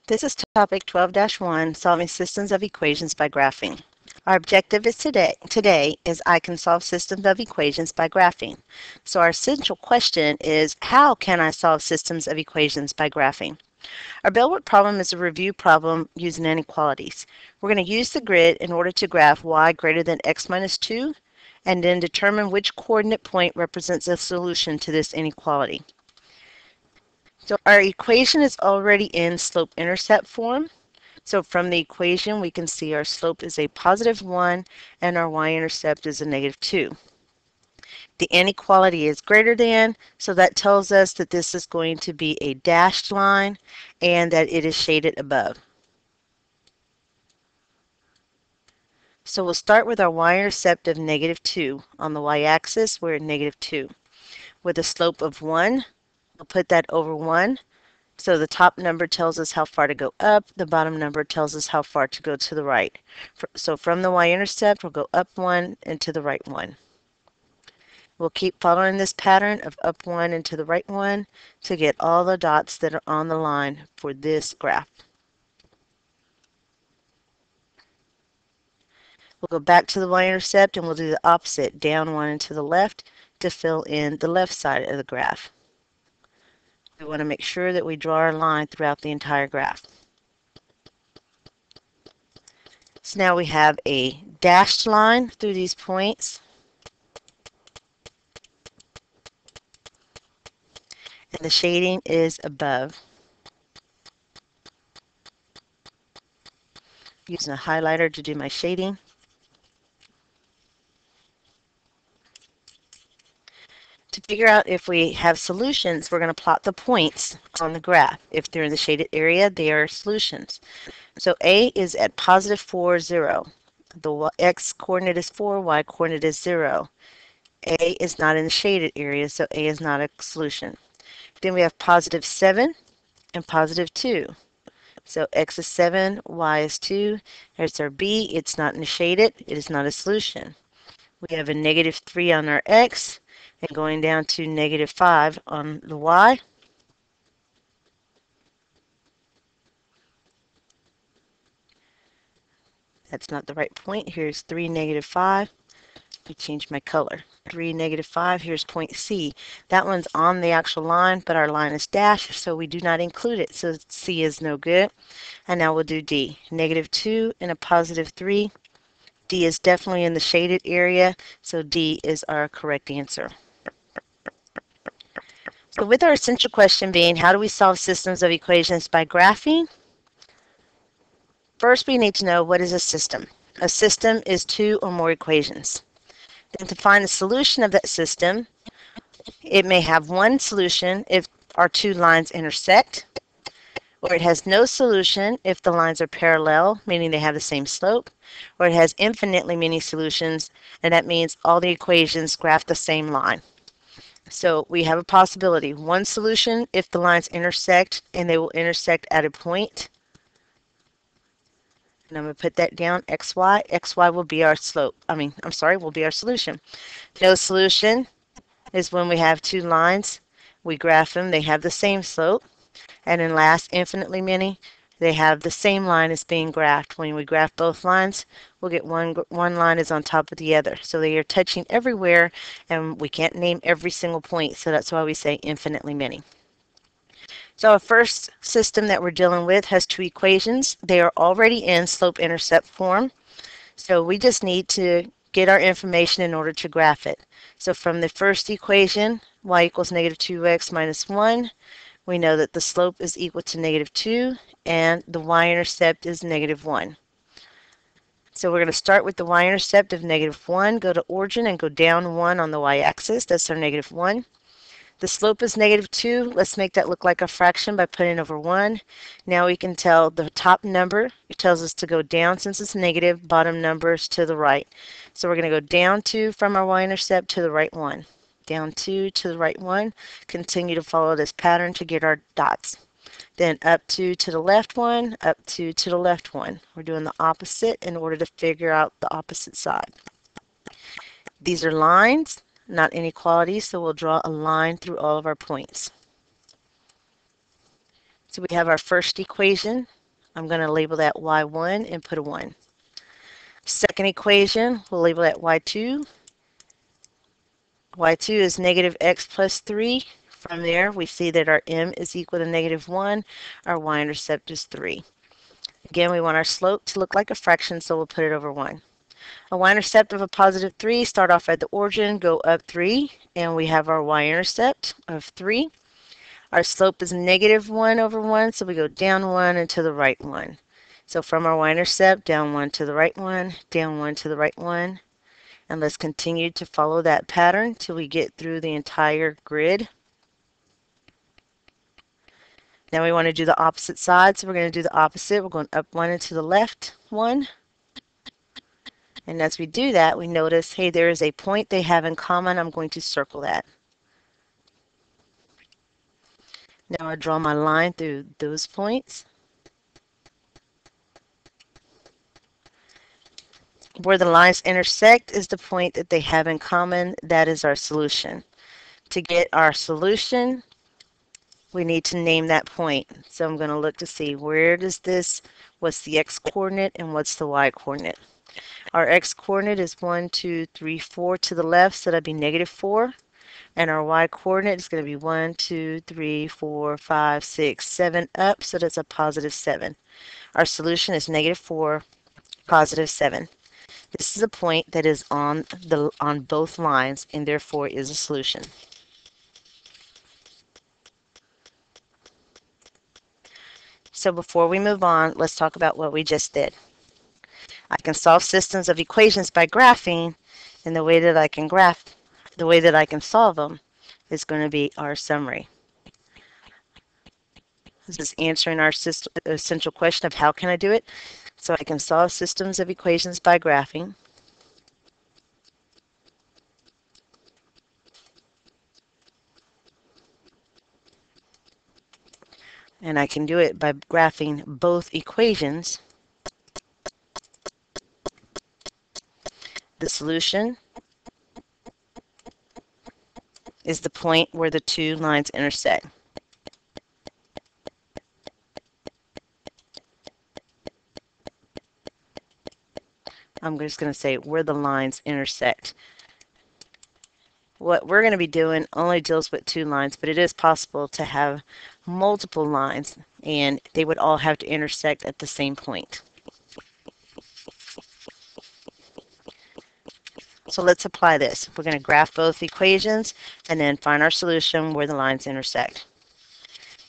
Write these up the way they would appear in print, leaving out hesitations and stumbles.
This is topic 12-1, solving systems of equations by graphing. Our objective is today is I can solve systems of equations by graphing. So our essential question is, how can I solve systems of equations by graphing? Our Bellwork problem is a review problem using inequalities. We're going to use the grid in order to graph y greater than x minus 2 and then determine which coordinate point represents a solution to this inequality. So our equation is already in slope-intercept form. So from the equation, we can see our slope is a positive 1 and our y-intercept is a negative 2. The inequality is greater than, so that tells us that this is going to be a dashed line and that it is shaded above. So we'll start with our y-intercept of negative 2. On the y-axis, we're at negative 2. With a slope of 1, we'll put that over 1. So the top number tells us how far to go up, the bottom number tells us how far to go to the right. So from the y-intercept, we'll go up 1 and to the right 1. We'll keep following this pattern of up 1 and to the right 1 to get all the dots that are on the line for this graph. We'll go back to the y-intercept and we'll do the opposite, down 1 and to the left to fill in the left side of the graph. We want to make sure that we draw our line throughout the entire graph. So now we have a dashed line through these points. And the shading is above. Using a highlighter to do my shading. To figure out if we have solutions, we're going to plot the points on the graph. If they're in the shaded area, they are solutions. So A is at positive 4, 0. The x coordinate is 4, y coordinate is 0. A is not in the shaded area, so A is not a solution. Then we have positive 7 and positive 2. So x is 7, y is 2. There's our B. It's not in the shaded. It is not a solution. We have a negative 3 on our x and going down to negative 5 on the y. That's not the right point. Here's 3, negative 5. I changed my color. 3, negative 5. Here's point C. That one's on the actual line, but our line is dashed, so we do not include it. So C is no good. And now we'll do D. Negative 2 and a positive 3. D is definitely in the shaded area, so D is our correct answer. So with our essential question being, how do we solve systems of equations by graphing? First, we need to know, what is a system? A system is 2 or more equations. Then to find the solution of that system, it may have one solution if our 2 lines intersect, or it has no solution if the lines are parallel, meaning they have the same slope, or it has infinitely many solutions, and that means all the equations graph the same line. So we have a possibility. One solution if the lines intersect, and they will intersect at a point. And I'm going to put that down, xy. Xy will be our slope. Will be our solution. No solution is when we have 2 lines. We graph them. They have the same slope. And then last, infinitely many, they have the same line as being graphed. When we graph both lines, we'll get one line is on top of the other. So they are touching everywhere, and we can't name every single point, so that's why we say infinitely many. So our first system that we're dealing with has 2 equations. They are already in slope-intercept form. So we just need to get our information in order to graph it. So from the first equation, y equals negative 2x minus 1, we know that the slope is equal to negative 2 and the y-intercept is negative 1. So we're going to start with the y-intercept of negative 1, go to origin and go down 1 on the y-axis. That's our negative 1. The slope is negative 2. Let's make that look like a fraction by putting over 1. Now we can tell the top number, it tells us to go down since it's negative, bottom numbers to the right. So we're going to go down 2 from our y-intercept to the right 1. Down 2 to the right 1. Continue to follow this pattern to get our dots. Then up 2 to the left 1, up 2 to the left 1. We're doing the opposite in order to figure out the opposite side. These are lines, not inequalities, so we'll draw a line through all of our points. So we have our first equation. I'm going to label that y1 and put a 1. Second equation, we'll label that y2. y2 is negative x plus 3. From there, we see that our m is equal to negative 1. Our y-intercept is 3. Again, we want our slope to look like a fraction, so we'll put it over 1. A y-intercept of a positive 3, start off at the origin, go up 3, and we have our y-intercept of 3. Our slope is negative 1 over 1, so we go down 1 and to the right 1. So from our y-intercept, down 1 to the right 1, down 1 to the right 1. And let's continue to follow that pattern till we get through the entire grid. Now we want to do the opposite side, so we're going to do the opposite. We're going up 1 and to the left 1. And as we do that, we notice, hey, there is a point they have in common. I'm going to circle that. Now I draw my line through those points. Where the lines intersect is the point that they have in common. That is our solution. To get our solution, we need to name that point. So I'm going to look to see where does this, what's the x-coordinate and what's the y-coordinate. Our x-coordinate is 1, 2, 3, 4 to the left, so that'd be negative 4. And our y-coordinate is going to be 1, 2, 3, 4, 5, 6, 7 up, so that's a positive 7. Our solution is negative 4, positive 7. This is a point that is on both lines and therefore is a solution. So before we move on, let's talk about what we just did. I can solve systems of equations by graphing, and the way that I can solve them is going to be our summary. This is answering our essential question of how can I do it. So I can solve systems of equations by graphing. And I can do it by graphing both equations. The solution is the point where the two lines intersect. I'm just going to say where the lines intersect. What we're going to be doing only deals with two lines, but it is possible to have multiple lines, and they would all have to intersect at the same point. So let's apply this. We're going to graph both equations and then find our solution where the lines intersect.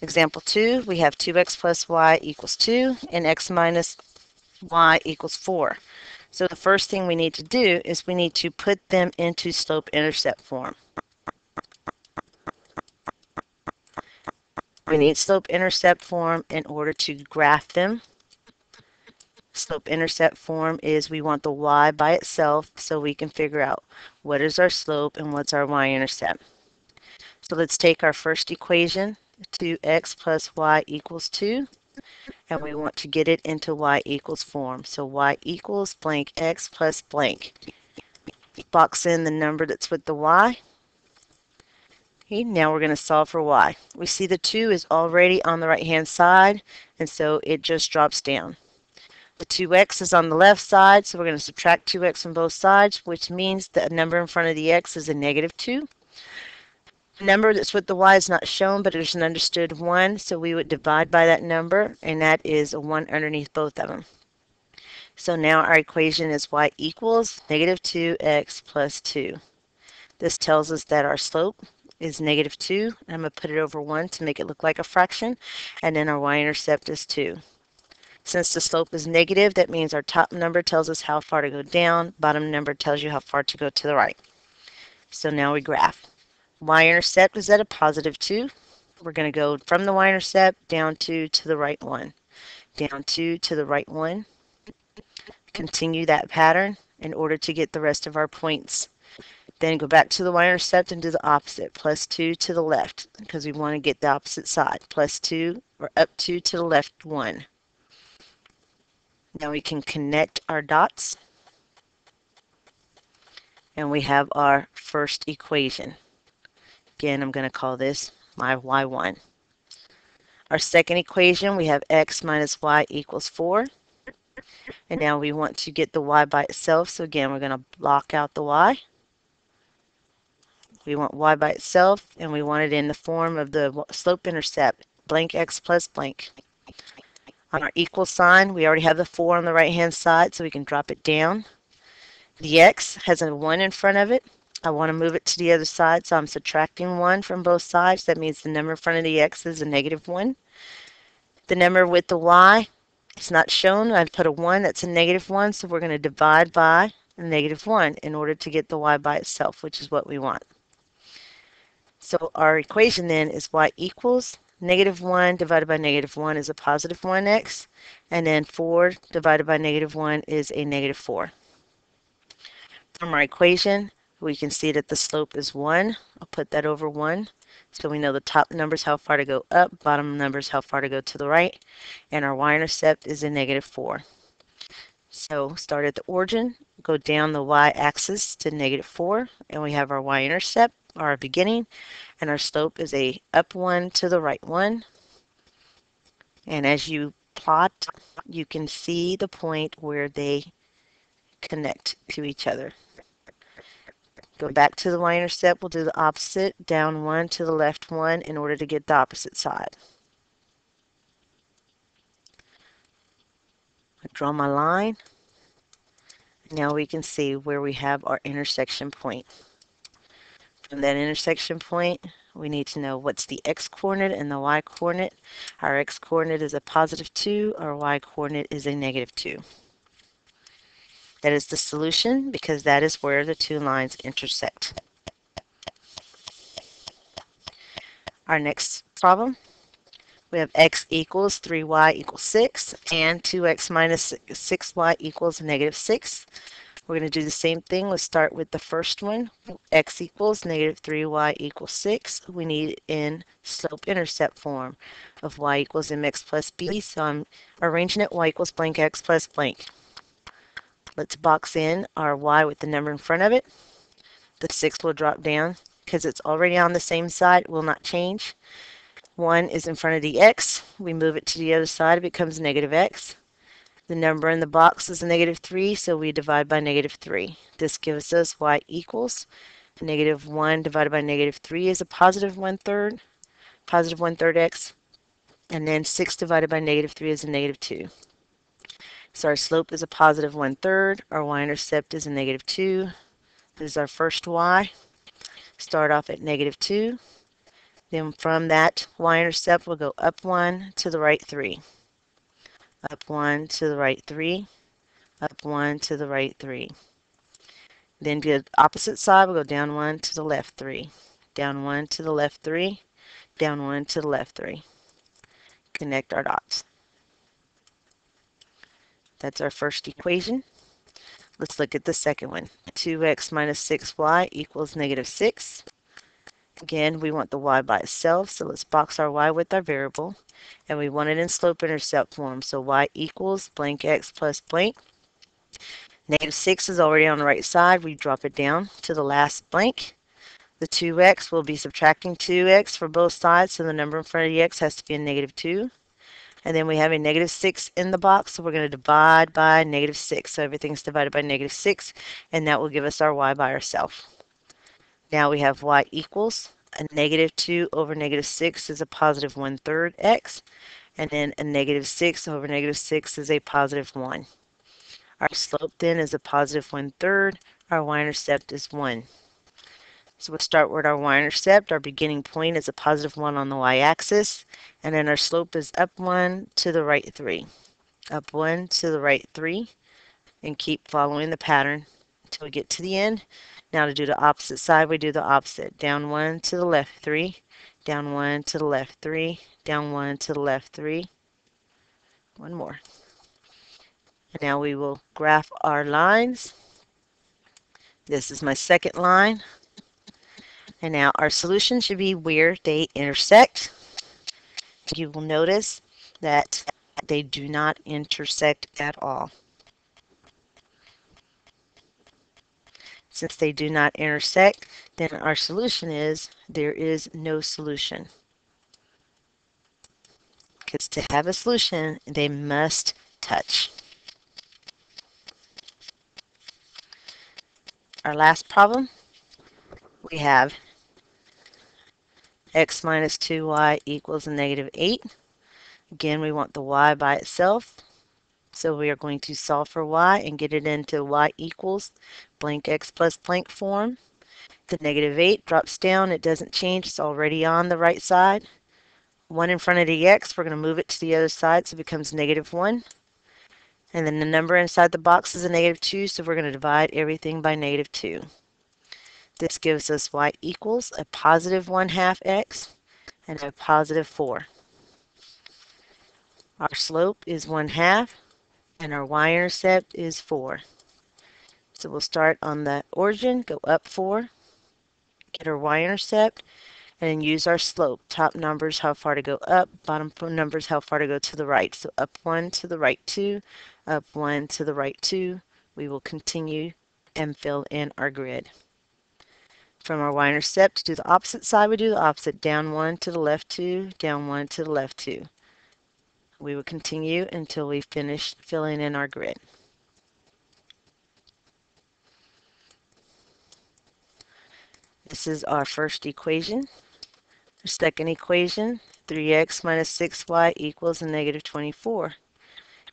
Example 2, we have 2x plus y equals 2 and x minus y equals 4. So the first thing we need to do is we need to put them into slope-intercept form. We need slope-intercept form in order to graph them. Slope-intercept form is we want the y by itself so we can figure out what is our slope and what's our y-intercept. So let's take our first equation, 2x plus y equals 2, and we want to get it into y equals form. So y equals blank x plus blank. Box in the number that's with the y. Okay, now we're going to solve for y. We see the 2 is already on the right-hand side, and so it just drops down. The 2x is on the left side, so we're going to subtract 2x from both sides, which means the number in front of the x is a negative 2. The number that's with the y is not shown, but there's an understood 1, so we would divide by that number, and that is a 1 underneath both of them. So now our equation is y equals negative 2x plus 2. This tells us that our slope is negative 2. I'm going to put it over 1 to make it look like a fraction, and then our y-intercept is 2. Since the slope is negative, that means our top number tells us how far to go down, bottom number tells you how far to go to the right. So now we graph. Y-intercept is at a positive 2. We're going to go from the y-intercept down 2 to the right 1. Down 2 to the right 1. Continue that pattern in order to get the rest of our points. Then go back to the y-intercept and do the opposite, plus 2 to the left, because we want to get the opposite side, plus 2, or up 2 to the left 1. Now we can connect our dots, and we have our first equation. Again, I'm going to call this my y1. Our second equation, we have x minus y equals 4. And now we want to get the y by itself. So again, we're going to block out the y. We want y by itself, and we want it in the form of the slope-intercept, blank x plus blank. On our equal sign, we already have the 4 on the right-hand side, so we can drop it down. The x has a 1 in front of it. I want to move it to the other side, so I'm subtracting 1 from both sides. That means the number in front of the x is a negative 1. The number with the y, it's not shown. I put a 1, that's a negative 1, so we're going to divide by a negative 1 in order to get the y by itself, which is what we want. So our equation then is y equals negative 1 divided by negative 1 is a positive 1x, and then 4 divided by negative 1 is a negative 4. From our equation, we can see that the slope is 1. I'll put that over 1. So we know the top number is how far to go up, bottom number is how far to go to the right, and our y-intercept is a negative 4. So start at the origin, go down the y-axis to negative 4, and we have our y-intercept, our beginning, and our slope is a up 1 to the right 1. And as you plot, you can see the point where they connect to each other. Go back to the y-intercept, we'll do the opposite, down 1 to the left 1 in order to get the opposite side. I draw my line. Now we can see where we have our intersection point. From that intersection point, we need to know what's the x-coordinate and the y-coordinate. Our x-coordinate is a positive 2, our y-coordinate is a negative 2. That is the solution because that is where the two lines intersect. Our next problem, we have x equals 3y equals 6 and 2x minus 6y equals negative 6. We're going to do the same thing. Let's start with the first one. X equals negative 3y equals 6. We need it in slope-intercept form of y equals mx plus b. So I'm arranging it y equals blank x plus blank. Let's box in our y with the number in front of it. The 6 will drop down because it's already on the same side. It will not change. 1 is in front of the x. We move it to the other side. It becomes negative x. The number in the box is a negative 3, so we divide by negative 3. This gives us y equals negative 1 divided by negative 3 is a positive 1/3, positive 1/3 x, and then 6 divided by negative 3 is a negative 2. So our slope is a positive 1/3, our y-intercept is a negative 2. This is our first y. Start off at negative 2. Then from that y-intercept, we'll go up 1 to the right 3. Up 1 to the right 3, up 1 to the right 3. Then do the opposite side, we'll go down 1 to the left 3, down 1 to the left 3, down 1 to the left 3. Connect our dots. That's our first equation. Let's look at the second one. 2x minus 6y equals negative 6. Again, we want the y by itself, so let's box our y with our variable. And we want it in slope-intercept form, so y equals blank x plus blank. Negative 6 is already on the right side. We drop it down to the last blank. The 2x, will be subtracting 2x for both sides, so the number in front of the x has to be a negative 2. And then we have a negative 6 in the box, so we're going to divide by negative 6. So everything's divided by negative 6, and that will give us our y by ourselves. Now we have y equals a negative 2 over negative 6 is a positive 1/3 x, and then a negative 6 over negative 6 is a positive 1. Our slope then is a positive 1/3. Our y-intercept is 1. So we'll start with our y-intercept. Our beginning point is a positive 1 on the y-axis, and then our slope is up 1 to the right 3. Up 1 to the right 3, and keep following the pattern until we get to the end. Now to do the opposite side, we do the opposite. Down 1 to the left 3, down 1 to the left 3, down 1 to the left 3. One more. And now we will graph our lines. This is my second line. And now our solution should be where they intersect. You will notice that they do not intersect at all. Since they do not intersect, then our solution is there is no solution. because to have a solution, they must touch. Our last problem, we have x minus 2y equals a negative 8. Again, we want the y by itself. So we are going to solve for y and get it into y equals blank x plus blank form. The negative 8 drops down. It doesn't change. It's already on the right side. 1 in front of the x, we're going to move it to the other side so it becomes negative 1. And then the number inside the box is a negative 2, so we're going to divide everything by negative 2. This gives us y equals a positive 1/2 x and a positive 4. Our slope is 1/2 and our y-intercept is 4. So we'll start on the origin, go up 4, get our y-intercept, and then use our slope. Top numbers, how far to go up, bottom numbers, how far to go to the right. So up 1 to the right 2, up 1 to the right 2. We will continue and fill in our grid. From our y-intercept to the opposite side, we do the opposite. Down 1 to the left 2, down 1 to the left 2. We will continue until we finish filling in our grid. This is our first equation. The second equation, 3x minus 6y equals a negative 24.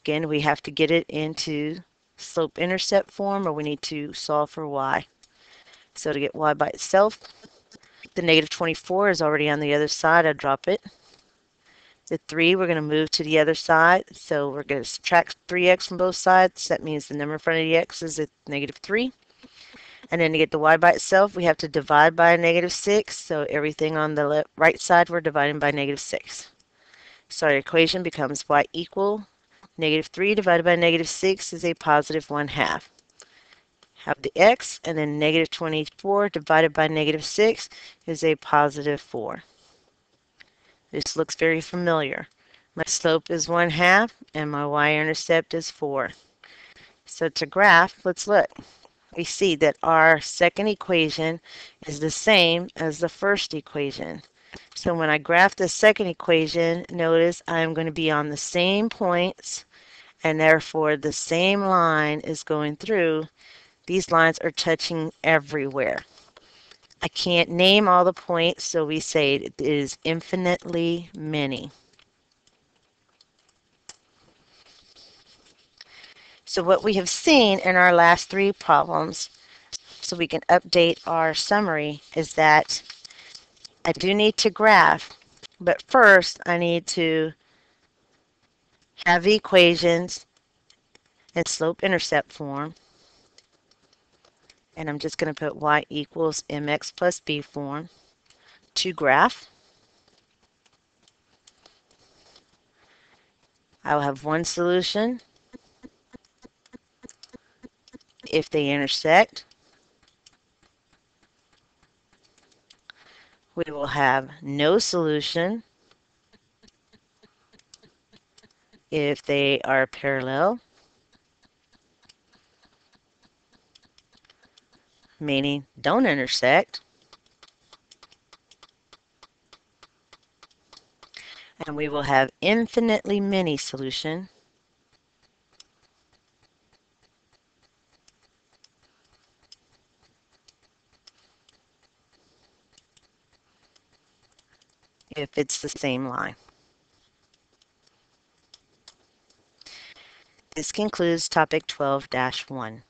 Again, we have to get it into slope-intercept form, or we need to solve for y. So to get y by itself, the negative 24 is already on the other side. I drop it. The 3, we're going to move to the other side. So we're going to subtract 3x from both sides. That means the number in front of the x is a negative 3. And then to get the y by itself, we have to divide by a negative 6. So everything on the right side, we're dividing by negative 6. So our equation becomes y equal negative 3 divided by negative 6 is a positive 1/2. Have the x, and then negative 24 divided by negative 6 is a positive 4. This looks very familiar. My slope is 1/2 and my y-intercept is 4. So to graph, let's look. We see that our second equation is the same as the first equation. So when I graph the second equation, notice I'm going to be on the same points, and therefore the same line is going through. These lines are touching everywhere. I can't name all the points, so we say it is infinitely many. So what we have seen in our last 3 problems, so we can update our summary, is that I do need to graph, but first I need to have the equations in slope-intercept form. And I'm just going to put y equals mx plus b form to graph. I will have one solution if they intersect. We will have no solution if they are parallel, meaning don't intersect. And we will have infinitely many solutions if it's the same line. This concludes topic 12-1.